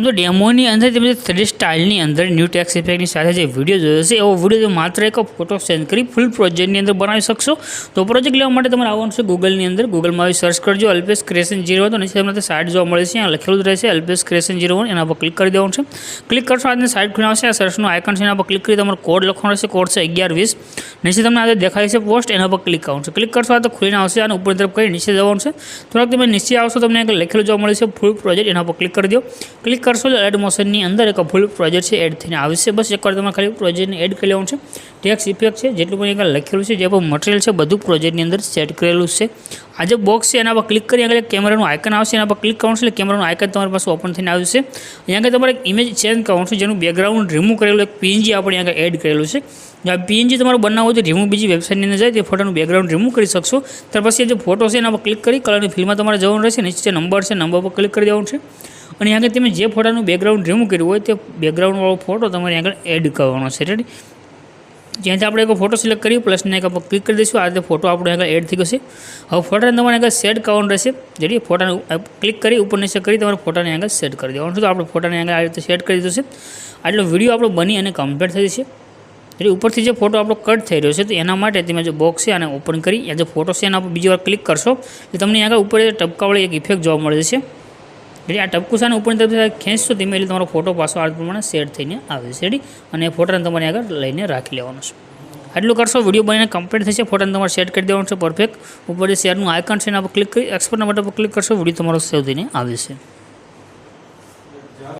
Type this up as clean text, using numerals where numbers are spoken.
તો ડેમોની અંદર તમે 3D સ્ટાઇલની અંદર ન્યૂ ટેક્સ્ટ ઇફેક્ટની સાથે જે વિડીયો જોયો છે એવો વિડીયો માત્ર એક ફોટો સેન્ડ કરી ફૂલ પ્રોજેક્ટની અંદર બનાવી શકશો. તો પ્રોજેક્ટ લેવા માટે તમારે આવવાનું છે ગૂગલની અંદર. ગૂગલમાં આવી સર્ચ કરજો અલ્પેશ ક્રિએશન 01. તો નીચે તમને સાઇટ જોવા મળે છે, અહીંયા લખેલું રહેશે અલ્પેશ ક્રિએશન 01. એના પર ક્લિક કરી દેવાનું છે. ક્લિક કરશો આજની સાઇટ ખુલી આવશે. આ સર્ચનું આઇકન છે, એના પર ક્લિક કરી તમારો કોડ લખવાનો રહેશે. કોડ છે 1120. નીચે તમને આજે દેખાય છે પોસ્ટ, એના પર ક્લિક કરવાનું છે. ક્લિક કરશો આ તો ખુલીને આવશે. અને ઉપર તરફ કરી નીચે જવાનું છે. થોડાક તમે નીચે આવશો તમને એક લખેલું જોવા મળે છે ફૂલ પ્રોજેક્ટ, એના પર ક્લિક કરી દો. ક્લિક કરશો એટલે એડ મોશનની અંદર એક ફૂલ પ્રોજેક્ટ છે એડ થઈને આવશે. બસ એકવાર તમારે ખાલી પ્રોજેક્ટને એડ કરી લેવાનું છે. ટેક્સ્ટ ઇફેક્ટ છે જેટલું પણ આગળ લખેલું છે, જે પણ મટીરિયલ છે બધું પ્રોજેક્ટની અંદર સેટ કરેલું છે. આ જે બોક્સ છે એના પર ક્લિક કરી આગળ કેમેરાનું આઇકન આવશે, એના પર ક્લિક કરવાનું છે એટલે કેમેરાનું આઇકન તમારી પાસે ઓપન થઈને આવશે. અહીંયા આગળ તમારે એક ઇમેજ ચેન્જ કરવાનું છે, જેનું બેકગ્રાઉન્ડ રિમૂવ કરેલું એક પીએનજી આપણે આગળ એડ કરેલું છે. જો આ પીએનજી તમારું બનાવવું હોય તો રિમૂવ બીજી વેબસાઇટની અંદર જાય તે ફોટોનું બેકગ્રાઉન્ડ રિમૂવ કરી શકશો. ત્યાર પછી જે ફોટો છે એના પર ક્લિક કરી કલરની ફિલ્મમાં તમારે જવાનું રહેશે. નીચે નંબર છે, નંબર પર ક્લિક કરી દેવાનું છે. અને આગળ તમે જે ફોટાનું બેકગ્રાઉન્ડ રિમૂવ કર્યું હોય તે બેકગ્રાઉન્ડવાળો ફોટો તમારે આગળ એડ કરવાનો છે. રેડી, જ્યાંથી આપણે એક ફોટો સિલેક્ટ કરી પ્લસને એક ક્લિક કરી દઈશું. આ રીતે ફોટો આપણે આગળ એડ થઈ ગયો છે. હવે ફોટાને તમારે આગળ સેટ કરવાનું રહેશે. જેથી ફોટાને ક્લિક કરી ઉપર નીચે કરી તમારે ફોટાને આગળ સેટ કરી દેવાનું છે. તો આપણે ફોટાને આગળ આ રીતે સેટ કરી દીધું છે. આટલો વિડીયો આપણો બની અને કમ્પ્લીટ થઈ જશે. એટલે ઉપરથી જે ફોટો આપણો કટ થઈ રહ્યો છે તો એના માટે તમે જે બોક્સ છે આને ઓપન કરી આ જે ફોટો છે એના પર બીજી વાર ક્લિક કરશો એટલે તમને આગળ ઉપર ટપકાવાળી એક ઇફેક્ટ જોવા મળે છે. એટલે આ ટપકું સાને ઉપરની તરફ ખેંચશો તમે એટલે તમારો ફોટો પાછો આ પ્રમાણે સેટ થઈને આવે છે. રેડી, અને ફોટાને તમારે આગળ લઈને રાખી લેવાનો છે. આટલું કરશો વિડીયો બનીને કમ્પ્લીટ થશે. ફોટાને તમારે સેટ કરી દેવાનું છે પરફેક્ટ. ઉપર જે શેરનું આઇકન છે એના પર ક્લિક કરી એક્સપોર્ટના બટન પર ક્લિક કરશો, વિડીયો તમારો સેવ થઈને આવે છે.